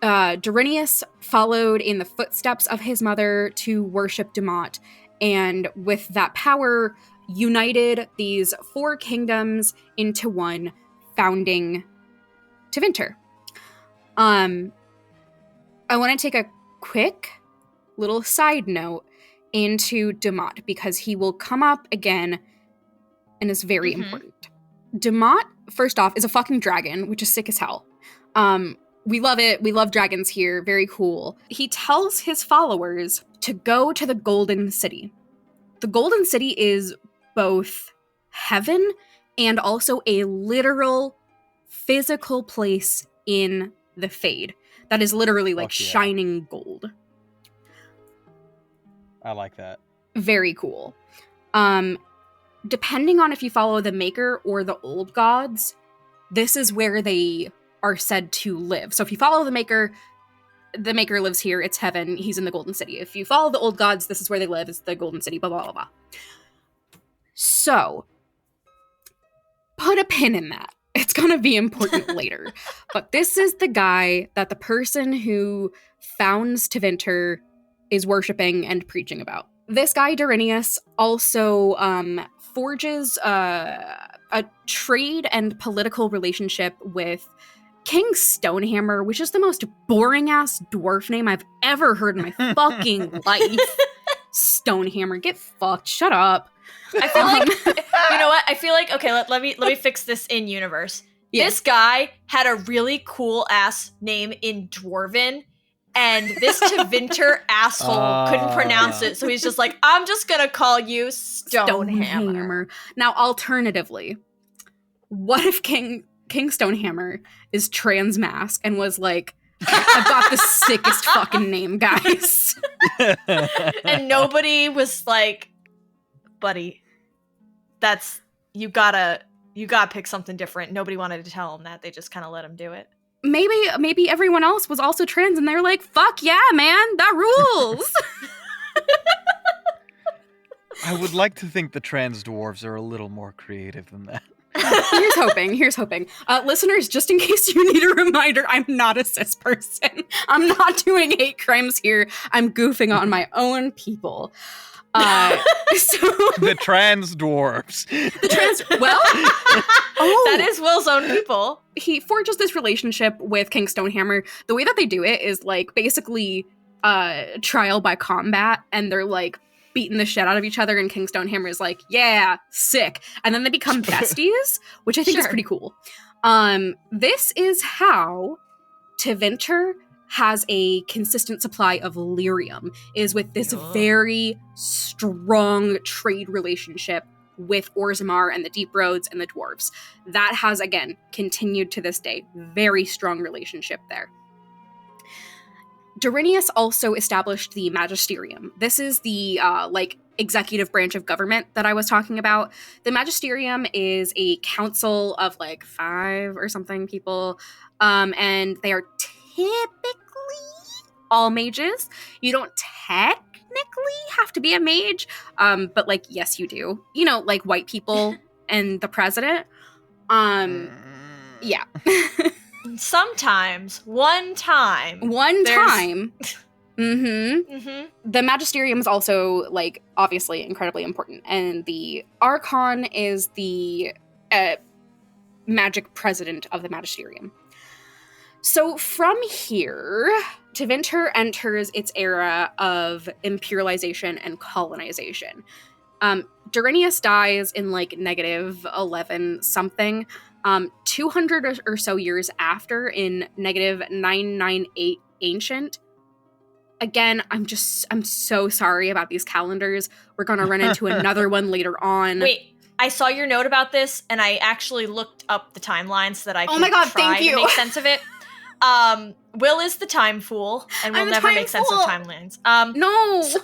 Dorinius followed in the footsteps of his mother to worship Dumat, and with that power, united these 4 kingdoms into one, founding Tevinter. I want to take a quick little side note into Dumat, because he will come up again and is very important. Dumat, first off, is a fucking dragon, which is sick as hell. We love it. We love dragons here. Very cool. He tells his followers to go to the Golden City. The Golden City is both heaven and also a literal physical place in the Fade that is literally like shining gold. I like that. Very cool. Depending on if you follow the Maker or the old gods, this is where they are said to live. So if you follow the Maker lives here, it's heaven, he's in the Golden City. If you follow the old gods, this is where they live, it's the Golden City, blah, blah, blah, blah. So, put a pin in that. It's gonna be important later. But this is the guy that the person who founds Tevinter is worshiping and preaching about. This guy, Dorinius, also forges a trade and political relationship with King Stonehammer, which is the most boring-ass dwarf name I've ever heard in my fucking life. Stonehammer, get fucked. Shut up. I feel like, you know what? I feel like, okay, let me fix this in universe. Yeah. This guy had a really cool-ass name in Dwarven, and this Tevinter asshole couldn't pronounce it, so he's just like, I'm just gonna call you Stonehammer. Now, alternatively, what if King Stonehammer is transmask and was like, I've got the sickest fucking name, guys. And nobody was like, buddy, you gotta pick something different. Nobody wanted to tell him that. They just kind of let him do it. Maybe everyone else was also trans and they're like, fuck yeah, man, that rules. I would like to think the trans dwarves are a little more creative than that. Here's hoping. Listeners, just in case you need a reminder, I'm not a cis person. I'm not doing hate crimes here. I'm goofing on my own people. The trans dwarves. That is Will's own people. He forges this relationship with King Stonehammer. The way that they do it is like basically trial by combat, and they're like beating the shit out of each other, and King Stonehammer is like, yeah, sick. And then they become besties, which I think is pretty cool. This is how Tevinter has a consistent supply of lyrium, is with this very strong trade relationship with Orzammar and the Deep Roads and the dwarves. That has, again, continued to this day. Very strong relationship there. Durinius also established the Magisterium. This is the, executive branch of government that I was talking about. The Magisterium is a council of, 5 or something people, and they are typically all mages. You don't technically have to be a mage, but, yes, you do. White people and the president. Yeah. Sometimes. One time. The Magisterium is also, obviously incredibly important. And the Archon is the magic president of the Magisterium. So from here, Tevinter enters its era of imperialization and colonization. Durinius dies in, negative 11 something. 200 or so years after, in negative 998 Ancient. Again, I'm so sorry about these calendars. We're going to run into another one later on. Wait, I saw your note about this, and I actually looked up the timeline so that I could thank you. to make sense of it. Will is the time fool, and will never make sense of timelines. No! So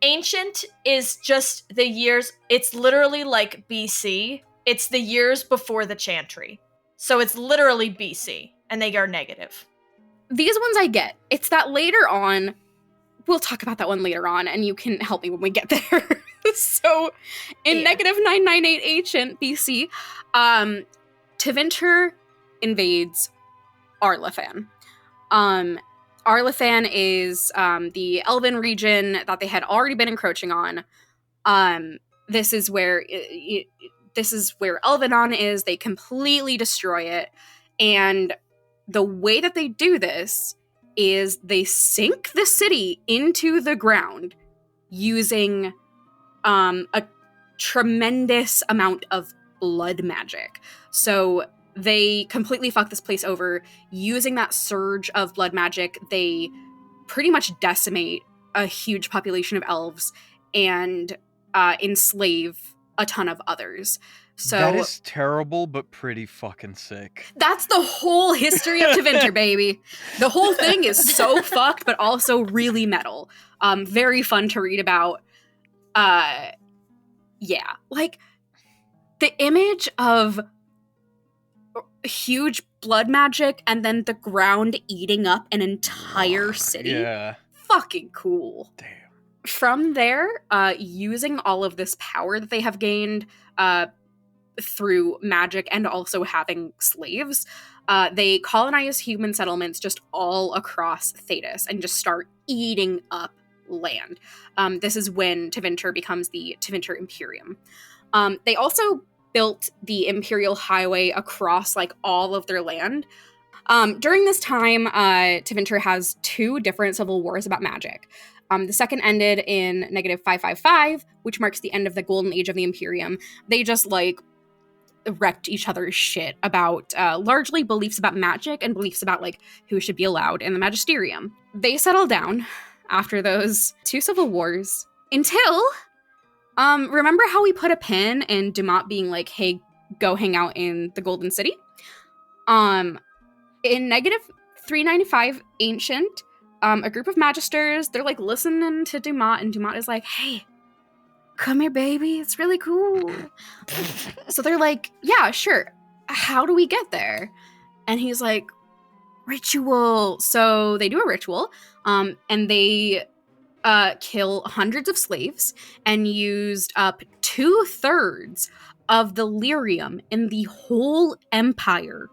Ancient is just the years, it's literally BC. It's the years before the Chantry. So it's literally BC, and they are negative. These ones I get. It's that later on, we'll talk about that one later on, and you can help me when we get there. So, in negative 998 Ancient BC, Tevinter invades Arlathan. Arlathan is the Elven region that they had already been encroaching on. This is where Elvenon is. They completely destroy it, and the way that they do this is they sink the city into the ground using a tremendous amount of blood magic. So they completely fuck this place over. Using that surge of blood magic, they pretty much decimate a huge population of elves and enslave a ton of others. So that is terrible, but pretty fucking sick. That's the whole history of Tevinter, baby. The whole thing is so fucked, but also really metal. Very fun to read about. Yeah. The image of huge blood magic and then the ground eating up an entire city. Yeah. Fucking cool. Damn. From there, using all of this power that they have gained, through magic and also having slaves, they colonize human settlements just all across Thedas and just start eating up land. This is when Tevinter becomes the Tevinter Imperium. They also built the Imperial Highway across all of their land. During this time, Tevinter has 2 different civil wars about magic. The second ended in negative 555, which marks the end of the golden age of the Imperium. They just wrecked each other's shit about largely beliefs about magic and beliefs about who should be allowed in the Magisterium. They settled down after those 2 civil wars until remember how we put a pin in Dumont being hey, go hang out in the Golden City? In negative 395 Ancient, a group of magisters, they're listening to Dumont, and Dumont is hey, come here, baby, it's really cool. So they're yeah, sure. How do we get there? And he's ritual. So they do a ritual, and they kill hundreds of slaves and used up 2/3 of the lyrium in the whole empire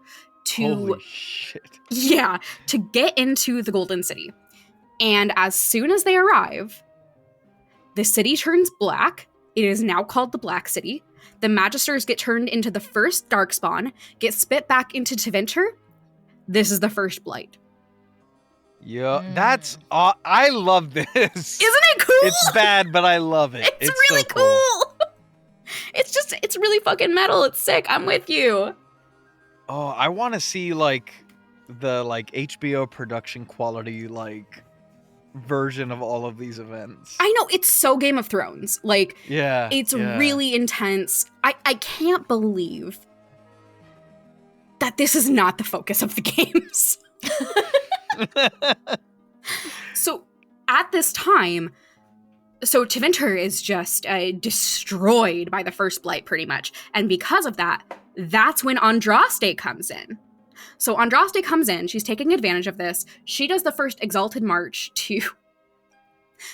Holy shit. Yeah, to get into the Golden City. And as soon as they arrive, the city turns black. It is now called the Black City. The Magisters get turned into the first Darkspawn, get spit back into Tevinter. This is the first Blight. Yeah, that's... I love this. Isn't it cool? It's bad, but I love it. It's really so cool. It's really fucking metal. It's sick. I'm with you. Oh, I want to see, the like HBO production quality like version of all of these events. I know, it's so Game of Thrones. Like, it's really intense. I can't believe that this is not the focus of the games. So at this time, so Tevinter is just destroyed by the First Blight pretty much. And because of that, that's when Andraste comes in. So Andraste comes in, she's taking advantage of this. She does the first Exalted March to...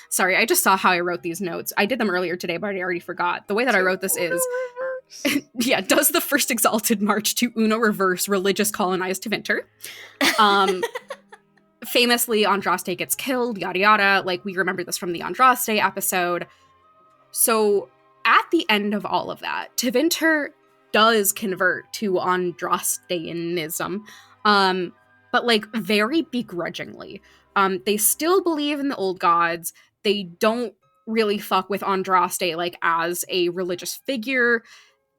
Sorry, I just saw how I wrote these notes. I did them earlier today, but I already forgot. The way that I wrote this is... does the first Exalted March to Uno Reverse Religious Colonize Tevinter. Famously, Andraste gets killed, yada yada. Like, we remember this from the Andraste episode. So, at the end of all of that, Tevinter does convert to Andrasteanism, but, like, very begrudgingly. They still believe in the old gods. They don't really fuck with Andraste, like, as a religious figure.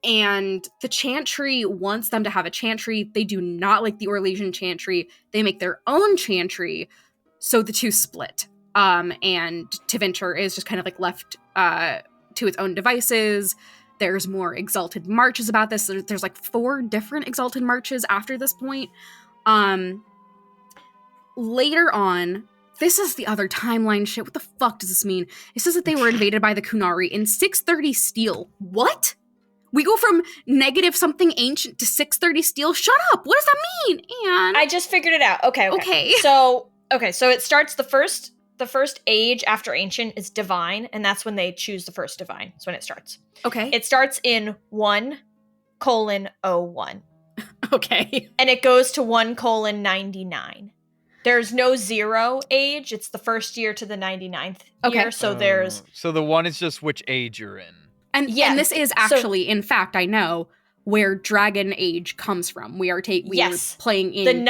And the Chantry wants them to have a Chantry. They do not like the Orlesian Chantry. They make their own Chantry. So the two split. And Tevinter is just kind of like left to its own devices. There's more Exalted Marches about this. There's like 4 different Exalted Marches after this point. Later on, this is the other timeline shit. What the fuck does this mean? It says that they were invaded by the Kunari in 630 Steel. What? We go from negative something ancient to 630 Steel? Shut up! What does that mean? And I just figured it out. Okay. So it starts the first age after ancient is divine, and that's when they choose the first divine. That's when it starts. Okay. It starts in 1:01. Okay. And it goes to 1:99. There's no 0 age. It's the first year to the 99th year. So there's... So the 1 is just which age you're in. And this is actually, in fact, I know where Dragon Age comes from. We are playing in...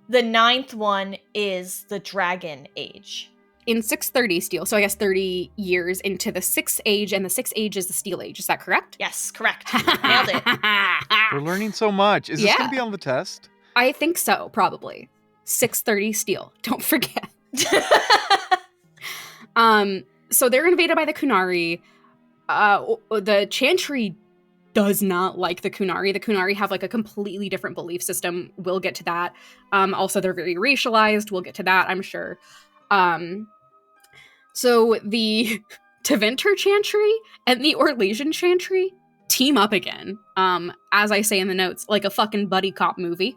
The ninth one is the Dragon Age. In 630 Steel. So I guess 30 years into the 6th age, and the 6th age is the Steel Age. Is that correct? Yes, correct. Nailed it. We're learning so much. Is this going to be on the test? I think so, probably. 630 Steel. Don't forget. So they're invaded by the Kunari. The Chantry does not like the Kunari. The Kunari have like a completely different belief system. We'll get to that. Also, they're very racialized. We'll get to that, I'm sure. So the Tevinter Chantry and the Orlesian Chantry team up again. As I say in the notes, like a fucking buddy cop movie.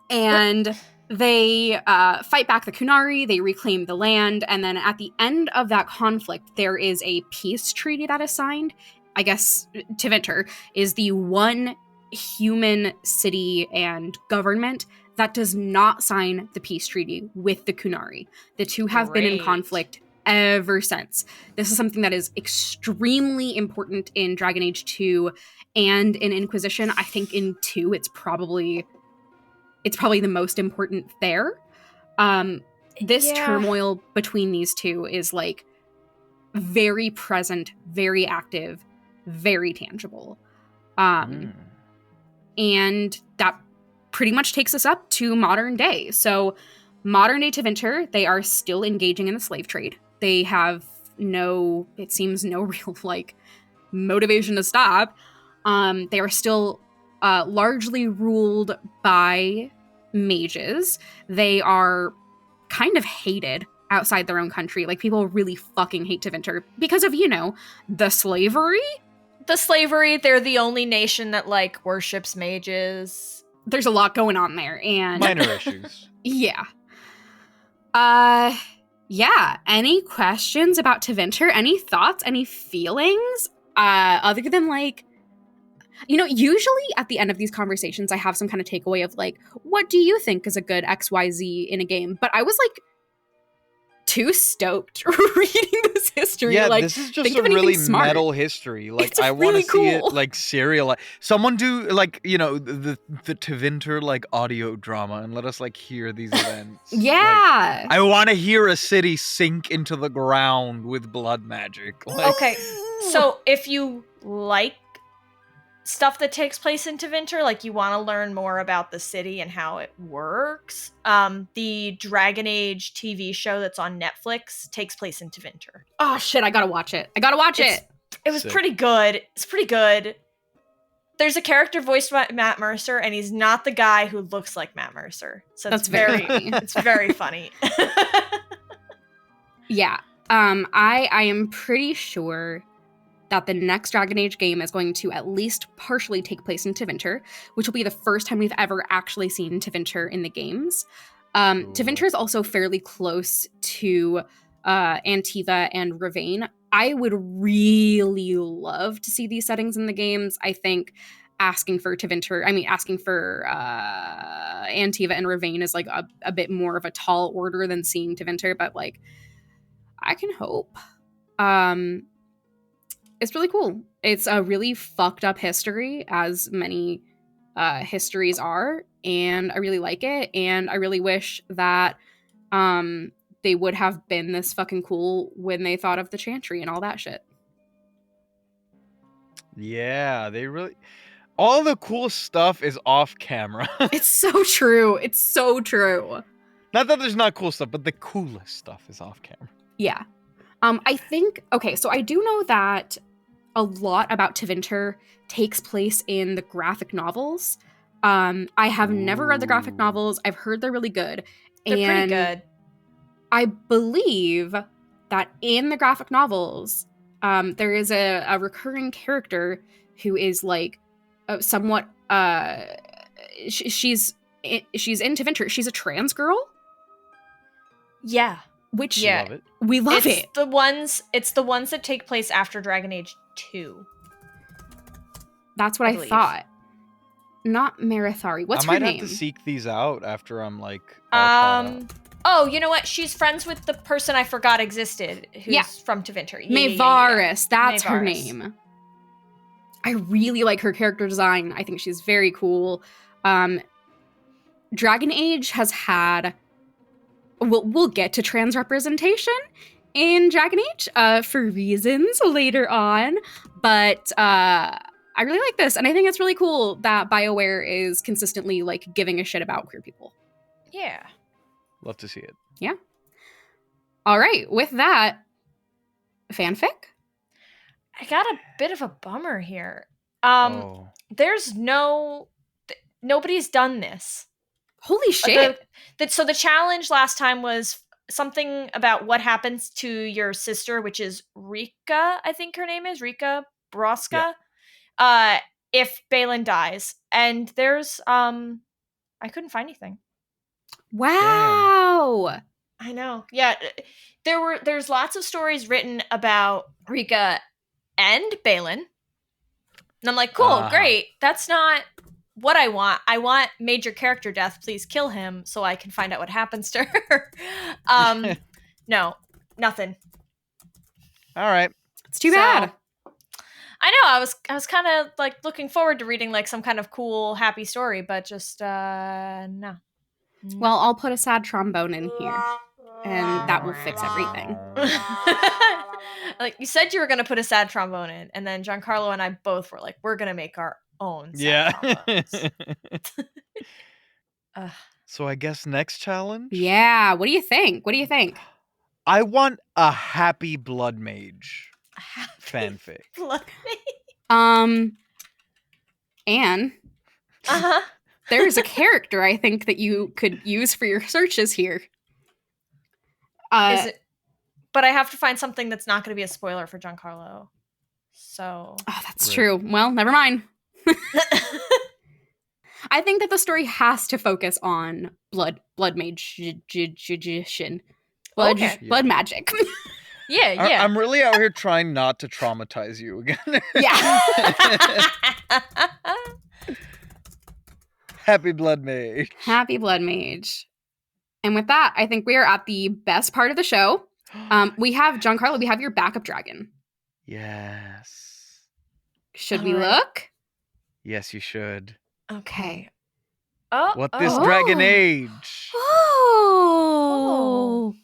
And they fight back the Kunari, they reclaim the land, and then at the end of that conflict, there is a peace treaty that is signed. I guess Tevinter is the one human city and government that does not sign the peace treaty with the Kunari. The two have been in conflict ever since. This is something that is extremely important in Dragon Age 2 and in Inquisition. I think in 2 it's probably the most important there. This turmoil between these two is like very present, very active, very tangible. And that pretty much takes us up to modern day. So modern day Tevinter, they are still engaging in the slave trade. They have it seems no real like motivation to stop. They are still largely ruled by mages. They are kind of hated outside their own country. Like, people really fucking hate Tevinter because of, the slavery. They're the only nation that, like, worships mages. There's a lot going on there, and... minor issues. Yeah. Any questions about Tevinter? Any thoughts? Any feelings? Other than, like... usually at the end of these conversations, I have some kind of takeaway of, like, what do you think is a good XYZ in a game? But I was, like, too stoked reading this history. Yeah, like, this is just a really metal history. Like, I want to see it, like, serialized. Someone do, like, the Tevinter, like, audio drama and let us, like, hear these events. Yeah. Like, I want to hear a city sink into the ground with blood magic. Like, okay, so if you like stuff that takes place in Tevinter. Like, you want to learn more about the city and how it works. The Dragon Age TV show that's on Netflix takes place in Tevinter. Oh shit, I gotta watch it. It was pretty good. It's pretty good. There's a character voiced by Matt Mercer, and he's not the guy who looks like Matt Mercer. So That's very it's very funny. Yeah. I am pretty sure that the next Dragon Age game is going to at least partially take place in Tevinter, which will be the first time we've ever actually seen Tevinter in the games. Tevinter is also fairly close to Antiva and Ravain. I would really love to see these settings in the games. I think asking for Antiva and Ravain is like a bit more of a tall order than seeing Tevinter, but like I can hope. It's really cool. It's a really fucked up history, as many histories are, and I really like it, and I really wish that they would have been this fucking cool when they thought of the Chantry and all that shit. Yeah, they really... All the cool stuff is off camera. It's so true. It's so true. Not that there's not cool stuff, but the coolest stuff is off camera. Yeah. I think... Okay, so I do know that a lot about Tevinter takes place in the graphic novels. I have never read the graphic novels. I've heard they're really good. They're pretty good. I believe that in the graphic novels, there is a recurring character who is like somewhat she's in Tevinter. She's a trans girl. Yeah. Which yeah. We love it. It's the ones that take place after Dragon Age 2. That's what I thought. Not Marathari. What's her name? I might have to seek these out after I'm like all caught up. Oh, you know what? She's friends with the person I forgot existed, who's from Tevinter. Maevaris, that's her name. I really like her character design. I think she's very cool. Dragon Age has had... We'll get to trans representation in Dragon Age for reasons later on, but I really like this, and I think it's really cool that BioWare is consistently like giving a shit about queer people. Yeah. Love to see it. Yeah. All right, with that, fanfic? I got a bit of a bummer here. There's nobody's done this. Holy shit. So the challenge last time was something about what happens to your sister, which is Rika, I think her name is, Rika Broska, if Balin dies. And there's, I couldn't find anything. Wow. Damn. I know. Yeah. There's lots of stories written about Rika and Balin. And I'm like, cool, great. That's not what I want. I want major character death. Please kill him so I can find out what happens to her. No, nothing. All right. It's too bad. I know. I was kind of like looking forward to reading like some kind of cool, happy story, but just no. Well, I'll put a sad trombone in here, and that will fix everything. Like, you said you were going to put a sad trombone in, and then Giancarlo and I both were like, we're going to make our own sad trombones. So I guess next challenge? Yeah, what do you think? I want a happy blood mage fanfic. Blood mage? Anne. Uh-huh. There's a character I think that you could use for your searches here. Is it? But I have to find something that's not going to be a spoiler for Giancarlo. So. Oh, that's true. Well, never mind. I think that the story has to focus on blood magician. Blood magic. Yeah. I'm really out here trying not to traumatize you again. Yeah. Happy blood mage. Happy blood mage. And with that, I think we are at the best part of the show. We have Giancarlo. We have your backup dragon. Yes. Should we look? Yes, you should. Okay. What this dragon age? Oh.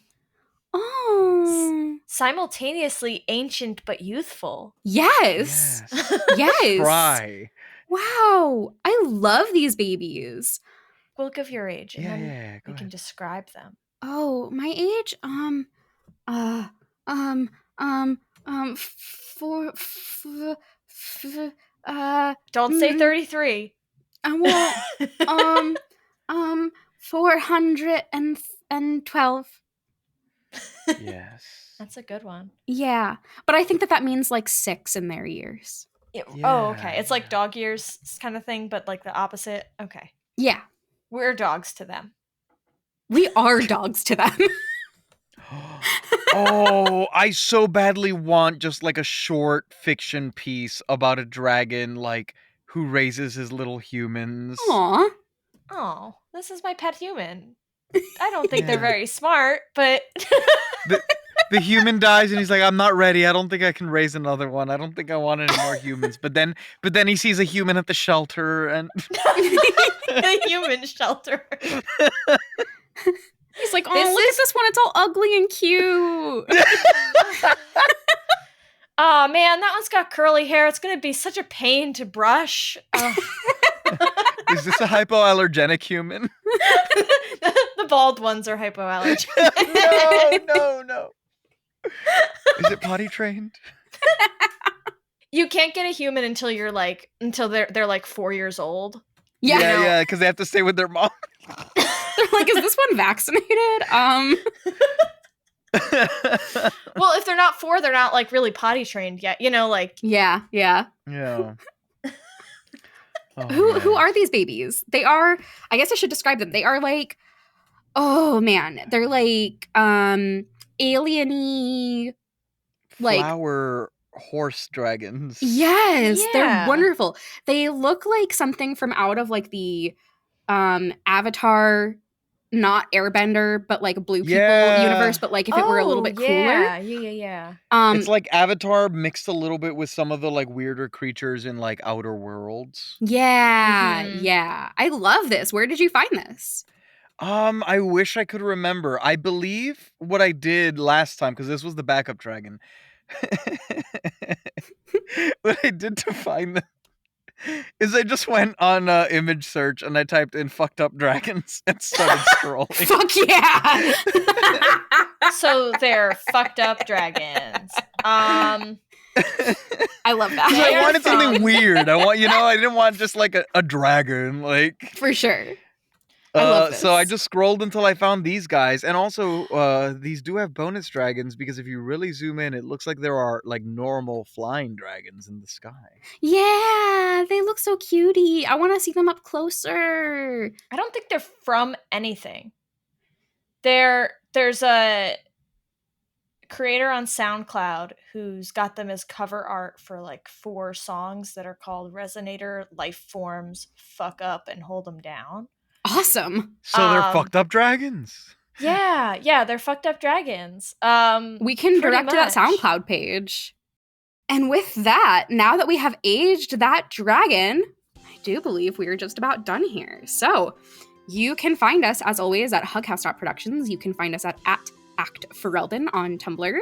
Simultaneously ancient but youthful. Yes. Yes. Try. Wow, I love these babies. We'll give your age, and then go we can ahead. describe them. Oh, my age? Don't say 33. I won't. 412. Yes. That's a good one. Yeah, but I think that means like 6 in their years. Oh, okay. It's like dog years kind of thing, but like the opposite. Okay. Yeah. We're dogs to them. We are dogs to them. Oh, I so badly want just like a short fiction piece about a dragon like who raises his little humans. Aw. Oh, this is my pet human. I don't think they're very smart, but the human dies and he's like, I'm not ready. I don't think I can raise another one. I don't think I want any more humans. But then he sees a human at the shelter and the human shelter. He's like, oh, look at this one. It's all ugly and cute. Oh, man, that one's got curly hair. It's going to be such a pain to brush. Is this a hypoallergenic human? The bald ones are hypoallergenic. No. Is it potty trained? You can't get a human until they're like 4 years old. Yeah, because they have to stay with their mom. They're like, is this one vaccinated? Well, if they're not 4, they're not like really potty trained yet. Like Yeah. Oh, Who are these babies? They are, I guess I should describe them. They are like, oh man, they're like alien-y, like flower horse dragons. Yes, they're wonderful. They look like something from out of like the Avatar, not Airbender, but like Blue People universe, but like if it were a little bit cooler. Yeah. It's like Avatar mixed a little bit with some of the like weirder creatures in like Outer Worlds. Yeah. I love this. Where did you find this? I wish I could remember. I believe what I did last time, because this was the backup dragon. What I did to find them is I just went on image search and I typed in fucked up dragons and started scrolling. Fuck yeah! So they're fucked up dragons. I love that. I wanted something weird. I didn't want just like a dragon, like for sure. I love this. So I just scrolled until I found these guys, and also these do have bonus dragons because if you really zoom in, it looks like there are like normal flying dragons in the sky. Yeah, they look so cutie. I want to see them up closer. I don't think they're from anything. There's a creator on SoundCloud who's got them as cover art for like 4 songs that are called Resonator, Life Forms, Fuck Up, and Hold 'Em Down. Awesome. So they're fucked up dragons. Yeah, they're fucked up dragons. We can direct to that SoundCloud page. And with that, now that we have aged that dragon, I do believe we are just about done here. So you can find us, as always, at hughouse.productions. You can find us at Act Fereldan on Tumblr.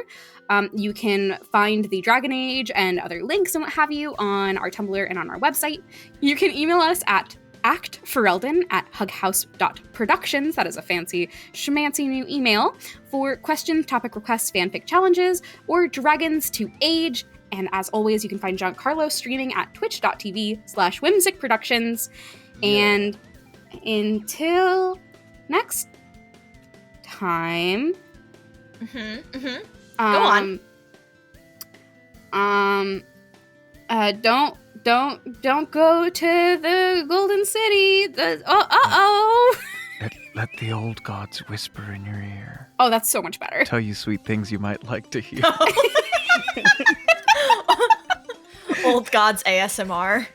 You can find the Dragon Age and other links and what have you on our Tumblr and on our website. You can email us at actfereldan@hughouse.productions. That is a fancy schmancy new email for questions, topic requests, fanfic challenges, or dragons to age. And as always, you can find Giancarlo streaming at twitch.tv/whimsicproductions. And until next time. Go on. Don't go to the Golden City. Let the old gods whisper in your ear. Oh, that's so much better. Tell you sweet things you might like to hear. Old gods ASMR.